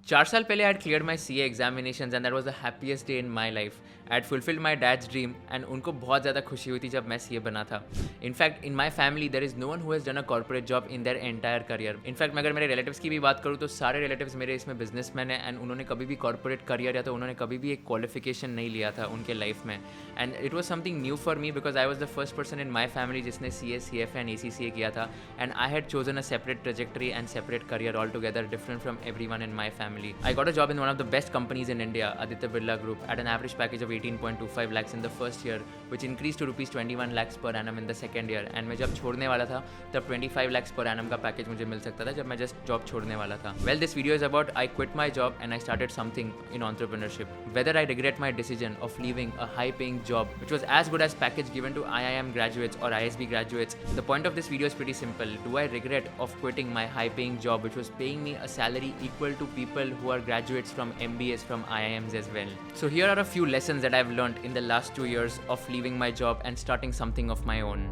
4 साल पहले I had cleared my CA examinations and that was the happiest day in my life. I had fulfilled my dad's dream and उनको बहुत ज़्यादा खुशी हुई थी जब मैं सीए बना था। In fact in my family there is no one who has done a corporate job in their entire career. In fact मैं अगर मेरे रिलेटिव्स की भी बात करूँ तो सारे रिलेटिव्स मेरे इसमें बिजनेसमैन हैं एंड उन्होंने कभी भी कॉर्पोरेट करियर या तो उन्होंने कभी भी एक क्वालिफिकेशन नहीं लिया था उनके लाइफ में। And it was something new for me because I was the first person in my family जिसने सी सी एफ एंड ACCA किया था। And I had chosen a separate trajectory and separate career all together different from every one in my family. I got a job in one of the best companies in India, Aditya Birla Group, at an average package of 18.25 lakhs in the first year, which increased to rupees 21 lakhs per annum in the second year. And मैं जब छोड़ने वाला था तब 25 lakhs per annum का package मुझे मिल सकता था जब मैं जस्ट जॉब छोड़ने वाला था। Well, this video is about I quit my job and I started something in entrepreneurship. Whether I regret my decision of leaving a high-paying job, which was as good as package given to IIM graduates or ISB graduates, the point of this video is pretty simple. Do I regret of quitting my high-paying job, which was paying me a salary equal to people who are graduates from MBAs from IIMs as well? So here are a few lessons that I've learned in the last 2 years of leaving my job and starting something of my own.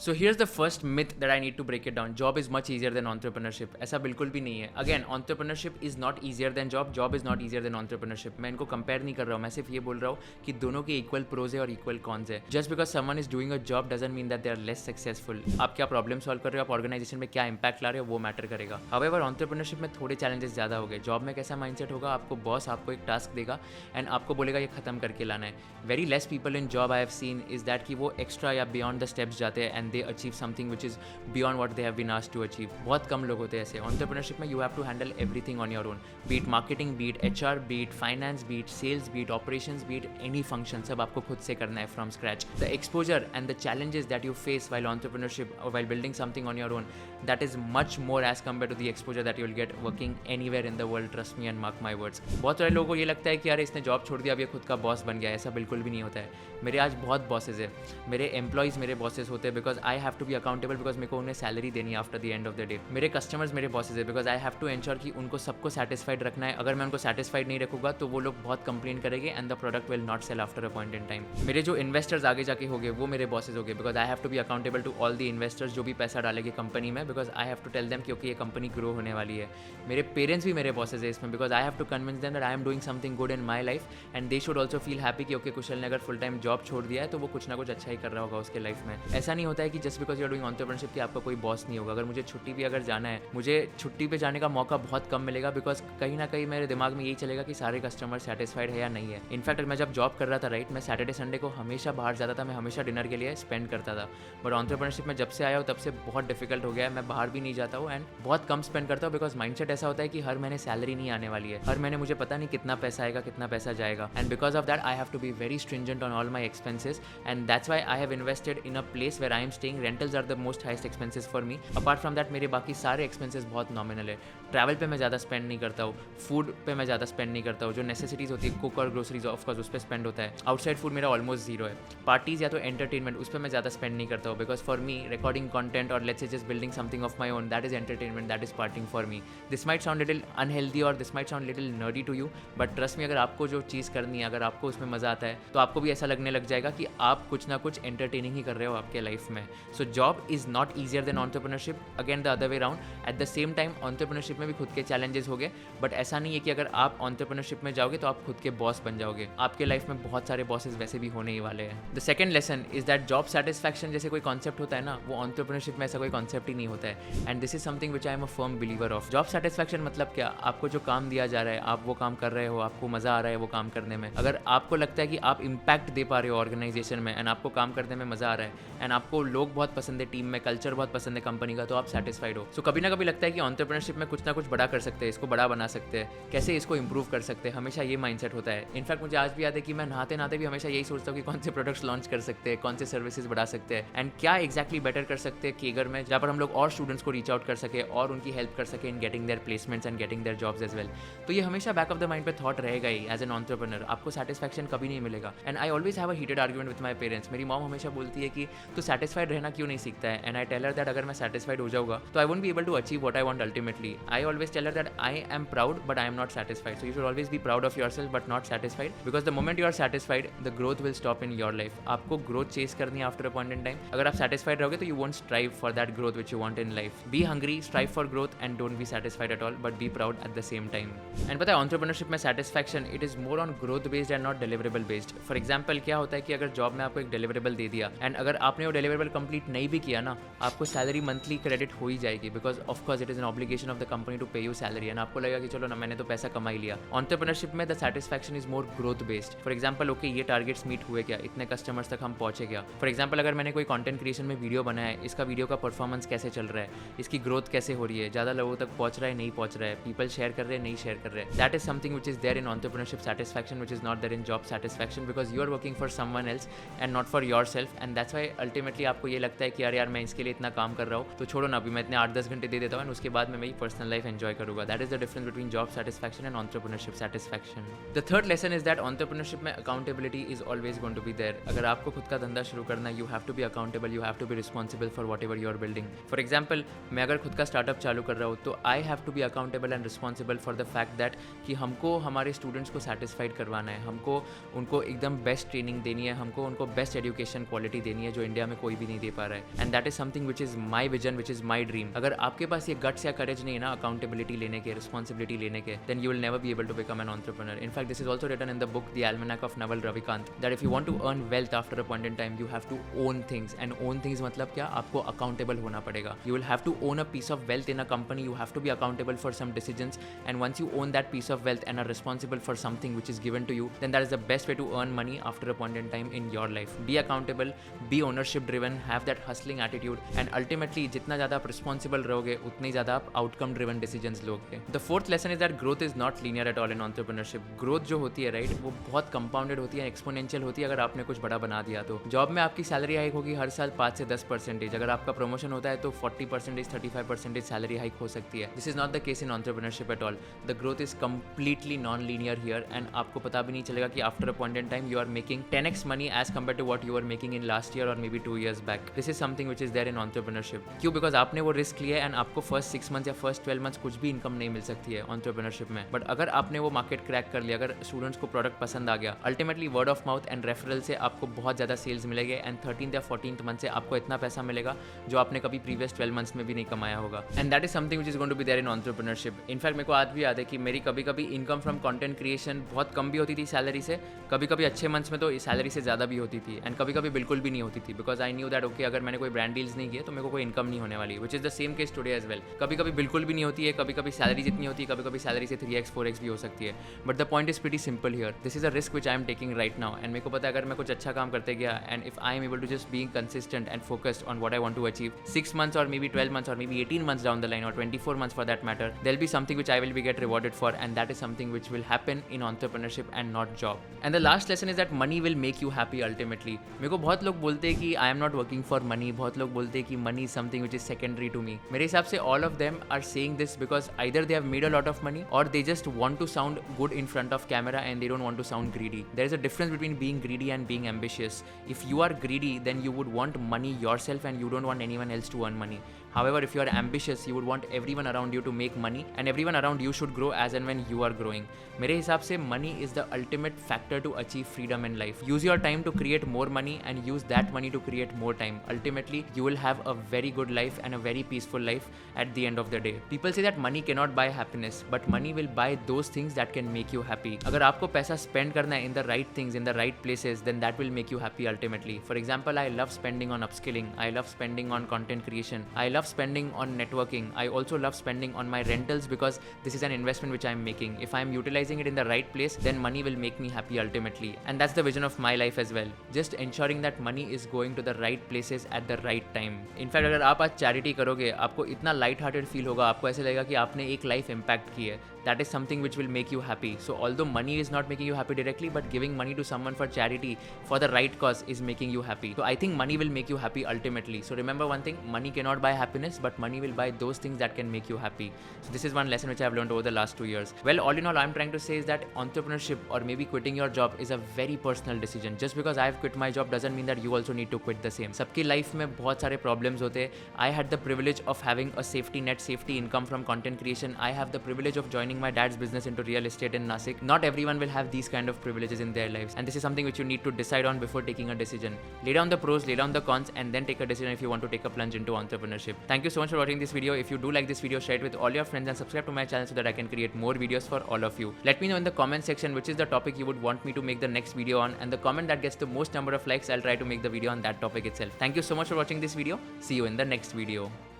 So here's the first myth that I need to break it down. Job is much easier than entrepreneurship. ऐसा बिल्कुल भी नहीं है. Again, entrepreneurship is not easier than job. Job is not easier than entrepreneurship. मैं इनको compare नहीं कर रहा हूँ. मैं सिर्फ ये बोल रहा हूँ कि दोनों के इक्वल प्रोज है और इक्वल कॉन्स है. Just because someone is doing a job doesn't mean that they are less successful. आप क्या प्रॉब्लम सॉल्व कर रहे हो, आप ऑर्गेनाइजेशन में क्या इंपैक्ट ला रहे हो, वो मैटर करेगा. However, entrepreneurship में थोड़े चैलेंजेस ज़्यादा हो गए. जॉब में कैसा माइंडसेट होगा, आपको बॉस आपको एक टास्क देगा एंड आपको बोलेगा ये खत्म करके लाना है. Very less people in job I have seen is that कि वो एक्स्ट्रा या बियॉन्ड द स्टेप्स जाते हैं and they achieve something which is beyond what they have been asked to achieve. बहुत कम लोग होते हैं ऐसे. Entrepreneurship में you have to handle everything on your own. Be it marketing, be it HR, be it finance, be it sales, be it operations, be it any function. सब आपको खुद से करना है from scratch. The exposure and the challenges that you face while entrepreneurship or while building something on your own, that is much more as compared to the exposure that you will get working anywhere in the world. Trust me and mark my words. बहुत सारे लोगों को ये लगता है कि यार इसने जॉब छोड़ दिया अब ये खुद का बॉस बन गया. ऐसा बिल्कुल भी नहीं होता है. मेरे आज बहुत बॉसेज है. मेरे एम्प्लॉयज़ मेरे बॉसेज होते हैं because I have to be accountable because मेरे को उन्हें सैलरी देनी है after the end of the day. मेरे कस्टमर्स मेरे बॉसेज है because I have to ensure कि उनको सबको सेटिस्फाइड रखना है. अगर मैं उनको सेटिस्फाइड नहीं रखूँगा तो वो लोग बहुत कंप्लेन करेंगे and the product will not sell after a point in time. मेरे जो इन्वेस्टर्स आगे जाके होंगे वो मेरे बॉसेज होंगे because I have to be accountable to all the investors जो भी पैसा डालेंगे कंपनी में because I have to tell them क्योंकि ये कंपनी ग्रो होने वाली है. मेरे पेरेंट्स भी मेरे बॉसेज है इसमें because I have to convince them that I am doing something good in my life and they should also feel happy कि ओके कुशल ने अगर फुल टाइम जॉब छोड़ दिया है तो वो कुछ ना कुछ अच्छा ही कर रहा होगा उसके लाइफ में. ऐसा नहीं होता है कि just because you are doing entrepreneurship कि आपका कोई बॉस नहीं होगा. अगर मुझे छुट्टी भी अगर जाना है, मुझे छुट्टी पे जाने का मौका बहुत कम मिलेगा बिकॉज कहीं ना कहीं मेरे दिमाग में यही चलेगा कि सारे कस्टमर सेटिस्फाइड है या नहीं है. इनफैक्ट मैं जब जॉब कर रहा था राइट, मैं सैटरडे संडे को हमेशा बाहर जाता था. मैं हमेशा डिनर के लिए स्पेंड करता था. बट एंटरप्रेन्योरशिप में जब से आया हूँ तब से बहुत डिफिकल्ट हो गया है. मैं बाहर भी नहीं जाता हूँ एंड बहुत कम स्पेंड करता हूँ बिकॉज माइंडसेट ऐसा होता है कि हर महीने सैलरी नहीं आने वाली है. हर महीने मुझे पता नहीं कितना पैसा आएगा, कितना पैसा जाएगा. And because of that I have to be very stringent on all my expenses and that's why I have invested in a place where I am staying. Rentals are the most highest expenses for me. Apart from that मेरे बाकी सारे expenses बहुत nominal है. Travel पे मैं ज़्यादा spend नहीं करता हूँ. फूड पे मैं ज़्यादा स्पेंड नहीं करता हूँ. जो नेसेसिटीज़ होती है कुक और ग्रोसरीज ऑफकोर्स उस पर स्पेंड होता है. आउटसाइड फूड मेरा ऑलमोस्ट जीरो है. पार्टीज़ या तो एंटरटेनमेंट उस पर मैं ज़्यादा स्पेंड नहीं करता हूँ because for me recording content और let's say just building something of my own that is entertainment, that is partying for me. This might sound little unhealthy और this might sound little nerdy to you but trust me अगर आपको जो चीज़ करनी है, अगर आपको उसमें मज़ा आता है तो आपको भी ऐसा लगने लग जाएगा कि आप कुछ ना कुछ एंटरटेनिंग ही कर रहे हो आपके लाइफ में. So job is not easier than entrepreneurship. Again the other way round. At the same time entrepreneurship में भी खुद के चैलेंजेस हो गए बट ऐसा नहीं है कि अगर आप एंटरप्रेन्योरशिप में जाओगे तो आप खुद के बॉस बन जाओगे. आपके लाइफ में बहुत सारे बॉसेस वैसे भी होने ही वाले हैं. The second lesson is that job satisfaction जैसे कोई कॉन्सेप्ट होता है ना, वो एंटरप्रेन्योरशिप में ऐसा कोई कॉन्सेप्ट ही नहीं होता है. And this is something which I am a firm believer of. Job satisfaction मतलब क्या? आपको जो काम दिया जा रहा है आप वो काम कर रहे हो, आपको मज़ा आ रहा है वो काम करने में. अगर आपको लगता है कि आप इम्पैक्ट दे पा रहे हो ऑर्गेनाइजेशन में एंड आपको काम करने में मज़ा आ रहा है एंड आपको लोग बहुत पसंद है, टीम में कल्चर बहुत पसंद है कंपनी का, तो आप सेटिस्फाइड हो. सो कभी ना कभी लगता है कि एंटरप्रेन्योरशिप में कुछ ना कुछ बड़ा कर सकते हैं, इसको बड़ा बना सकते हैं, कैसे इसको इंप्रूव कर सकते हैं. हमेशा ये माइंडसेट होता है. इनफैक्ट मुझे आज भी याद है कि मैं नहाते नहाते भी हमेशा यही सोचता हूँ कि कौन से प्रोडक्ट्स लॉन्च कर सकते हैं, कौन से सर्विसेज बढ़ा सकते हैं एंड क्या एक्जैक्टली बेटर कर सकते हैं केगर में, जहाँ पर हम लोग और स्टूडेंट्स को रीच आउट कर सके और उनकी हेल्प कर सके in getting their placements and getting their jobs as well. तो ये हमेशा बैक ऑफ द माइंड पे थॉट रहेगा ही. एज एन एंटरप्रेन्योर आपको सेटिस्फैक्शन कभी नहीं मिलेगा. And I always have a heated argument with my parents. मेरी मॉम हमेशा बोलती है कि तू सेटिस्फाइड satisfied रहना क्यों नहीं सीखता है? And I tell her that अगर मैं satisfied हो जाऊँगा तो I won't be able to achieve what I want ultimately. I always tell her that I am proud but I am not satisfied. So you should always be proud of yourself but not satisfied, because the moment you are satisfied the growth will stop in your life. आपको growth chase करनी है after a point in time. अगर आप satisfied रहोगे तो you won't strive for that growth which you want in life. Be hungry, strive for growth and don't be satisfied at all, but be proud at the same time. And पता है entrepreneurship में satisfaction it is more on growth based and not deliverable based. For example क्या होता है कि अगर job में आपको एक डिलीवरेबल दे दिया एंड अगर आपने वो डिलीवरेबल कंप्लीट नहीं भी किया ना, आपको सैलरी मंथली क्रेडिट हो ही जाएगी, because of course it is an obligation of the company to pay you salary, and आपको लगेगा कि चलो ना मैंने तो पैसा कमा ही लिया. एंटरप्रेन्योरशिप में the satisfaction is more growth based. For example okay ये टारगेट्स मीट हुए क्या, इतने कस्टमर्स तक हम पहुंचे क्या. फॉर एग्जाम्पल अगर मैंने कोई कंटेंट क्रिएशन में वीडियो बनाया है, इसका वीडियो का परफॉर्मेंस कैसे चल रहा है, इसकी ग्रोथ कैसे हो रही है, ज़्यादा लोगों तक पहुंच रहा है नहीं पहुंच रहा है, पीपल शेयर कर रहे हैं नहीं शेयर कर रहे हैं. That is something which is there in entrepreneurship satisfaction which is not there in job satisfaction, because you are working for someone else and not for yourself. And that's why ultimately आपको ये लगता है कि यार मैं इसके लिए इतना काम कर रहा हूँ तो छोड़ो ना, अभी मैं इतने 8-10 घंटे दे देता हूँ, उसके बाद मैं मेरी पर्सनल लाइफ एंजॉय करूँगा. That is the difference between job satisfaction and entrepreneurship satisfaction. The third lesson is that entrepreneurship में accountability is always going to be there. अगर आपको खुद का धंधा शुरू करना है, you have to be accountable, you have to be responsible for whatever you are building. For example मैं अगर खुद का स्टार्टअप चालू कर रहा हूँ तो I have to be accountable and responsible for the fact that कि हमको हमारे स्टूडेंट्स को सेटिस्फाइड करवाना है, हमको उनको एकदम बेस्ट ट्रेनिंग देनी है, हमको उनको बेस्ट एजुकेशन क्वालिटी देनी है जो इंडिया में कोई भी नहीं दे पा रहा है. And that is something which is my vision, which is my dream. अगर आपके पास ये गट्स या करेज नहीं है ना अकाउंटेबिलिटी लेने के, रिस्पॉन्सिबिलिटी लेने के, then you will never be able to become an entrepreneur. In fact, this is also written in the book The Almanac of Naval Ravikant that if you want to earn wealth after a point in time, you have to own things. And own things मतलब क्या, आपको accountable होना पड़ेगा. You will have to own a piece of wealth in a company. You have to be accountable for some decisions. And once you own that piece of wealth and are responsible for something which is given to you, then that is the best way to earn money after a point in time in your life. Be accountable, be ownership driven, have that hustling attitude, and ultimately जितना ज़्यादा आप responsible रहोगे उतनी ज़्यादा आप outcome driven decisions लोगे. The fourth lesson is that growth is not linear at all in entrepreneurship. Growth जो होती है राइट वो बहुत कंपाउंडेड होती है, एक्सपोनेंशियल होती है. अगर आपने कुछ बड़ा बना दिया तो जॉब में आपकी सैलरी हाइक होगी हर साल 5 से 10%. अगर आपका प्रमोशन होता है तो 40%, 35% सैलरी हाइक हो सकती है. This is not the case in entrepreneurship at all. The growth is completely non linear here and आपको पता भी नहीं चलेगा कि after a point in time you are making 10x money as compare to what you are making in last year और maybe 2 years back. This is something which is there in entrepreneurship. क्यों? Because आपने वो रिस्क लिया है and आपको first 6 months या first 12 months कुछ भी इनकम नहीं मिल सकती है एंटरप्रेन्योरशिप में. बट अगर आपने वो मार्केट क्रैक कर लिया, अगर स्टूडेंट्स को प्रोडक्ट पसंद आ गया, ultimately word of mouth and referral से आपको बहुत ज़्यादा सेल्स मिलेंगे एंड 13th या 14th मंथ से आपको इतना पैसा मिलेगा जो आपने कभी प्रीवियस 12 months में भी नहीं कमाया होगा. And that is something which is going to be there in entrepreneurship. In fact मेरे को आज भी याद है कि मेरी कभी कभी इनकम फ्रॉम कंटेंट क्रिएशन बहुत कम भी होती थी सैलरी से, कभी कभी अच्छे मंथ्स में तो सैलरी से ज़्यादा भी होती थी एंड कभी कभी बिल्कुल भी नहीं होती थी, because I knew that okay अगर मैंने कोई ब्रांड डील्स नहीं किए तो मेरे को कोई इनकम नहीं होने वाली, which is the same case today as well. कभी कभी बिल्कुल भी नहीं होती है, कभी कभी सैलरी जितनी होती है, कभी कभी सैलरी से 3x 4x भी हो सकती है. But the point is pretty simple here. This is a risk which I am taking right now and मेरे को पता है अगर मैं कुछ अच्छा काम करते गया and if I am able to just being consistent and focused on what I want to achieve 6 months or maybe 12 months or maybe 18 months down the line or 24 months for that matter, there'll be something which I will be get rewarded for, and that is something which will happen in entrepreneurship and not job. And the last lesson is that money will make you happy ultimately. मेरे को बहुत लोग बोलते हैं कि I am not working for money, बहुत लोग बोलते हैं कि money is something which is secondary to me. मेरे हिसाब से all of them are saying this because either they have made a lot of money or they just want to sound good in front of camera and they don't want to sound greedy. There is a difference between being greedy and being ambitious. If you are greedy, then you would want money yourself and you don't want anyone else to earn money. However, if you are ambitious, you would want everyone around you to make money and everyone around you should grow as and when you are growing. मेरे हिसाब से money is the ultimate factor to achieve freedom in life. Use your time to create more money and use that money to create more time. Ultimately, you will have a very good life and a very peaceful life at the end of the day. People say that money cannot buy happiness, but money will buy those things that can make you happy. अगर आपको पैसा spend करना है in the right things, in the right places, then that will make you happy ultimately. For example, I love spending on upskilling. I love spending on content creation. I love spending on networking. I also love spending on my rentals because this is an investment which I am making. If I am utilizing it in the right place, then money will make me happy ultimately. And that's the vision of my life as well. Just ensuring that money is going to the right places at the right time. In fact, अगर आप आज charity करोगे, आपको इतना light hearted feel होगा, आपको ऐसे लगेगा कि आपने एक लाइफ इम्पैक्ट की है. That is something which will make you happy. So although money is not making you happy directly, but giving money to someone for charity for the right cause is making you happy. So I think money will make you happy ultimately. So remember one thing, money cannot buy happiness. happiness, but money will buy those things that can make you happy. So this is one lesson which I've learned over the last 2 years. Well, all in all, I'm trying to say is that entrepreneurship or maybe quitting your job is a very personal decision. Just because I've quit my job doesn't mean that you also need to quit the same. सबकी life में बहुत सारे problems होते हैं. I had the privilege of having a safety net, safety income from content creation. I have the privilege of joining my dad's business into real estate in Nasik. Not everyone will have these kind of privileges in their lives, and this is something which you need to decide on before taking a decision. Lay down the pros, lay down the cons, and then take a decision if you want to take a plunge into entrepreneurship. Thank you so much for watching this video. If you do like this video, share it with all your friends and subscribe to my channel so that I can create more videos for all of you. Let me know in the comment section which is the topic you would want me to make the next video on, and the comment that gets the most number of likes, I'll try to make the video on that topic itself. Thank you so much for watching this video. See you in the next video.